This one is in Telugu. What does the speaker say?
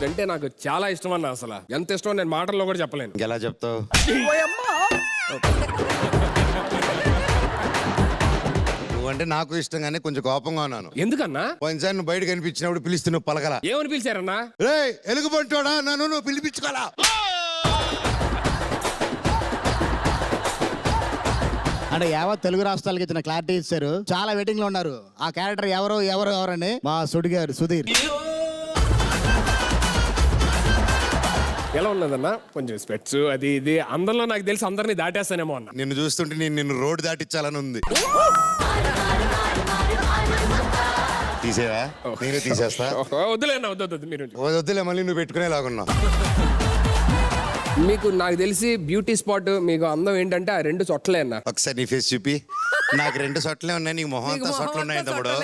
మీరంటే నాకు చాలా ఇష్టం అన్న. అసలు ఎంత ఇష్టం నేను మాటల్లో కూడా చెప్పలేను. ఇంకెలా చెప్తావు? నువ్వంటే నాకు ఇష్టం కానీ కొంచెం కోపంగా ఉన్నాను. ఎందుకన్నా? పోయినసారి నువ్వు బయట కనిపించినప్పుడు పిలిస్తే నువ్వు పలకలా. ఏమని పిలిచారన్నా? రే ఎలుగుబంటోడా నన్ను నువ్వు పిలిపించుకోవాలా. అంటే యావత్ తెలుగు రాష్ట్రాలకి ఇచ్చిన క్లారిటీ ఇచ్చారు. చాలా వెయిటింగ్ లో ఉన్నారు. ఆ క్యారెక్టర్ ఎవరండి? మా సుడిగారు సుధీర్. ఎలా ఉన్నదన్నా? కొంచెం స్పెట్స్ అది ఇది అందరిలో నాకు తెలిసి అందరినీ దాటేస్తానేమో అన్న. నిన్ను చూస్తుంటే నిన్ను రోడ్డు దాటించాలని ఉంది. తీసేవా? నేనే తీసేస్తా. వద్దులే అన్న, వద్దు మీరు. వద్దులే, మళ్ళీ నువ్వు పెట్టుకునేలాగున్నావు. మీకు నాకు తెలిసి బ్యూటీ స్పాట్ మీకు అందం ఏంటంటే ఆ 2 చొట్టలే అన్న. ఒకసారి నీ ఫేస్ చూపి. నాకు 2 చొట్లే ఉన్నాయి, నీకు మొహం అంతా చొట్లు ఉన్నాయి తమ్ముడు.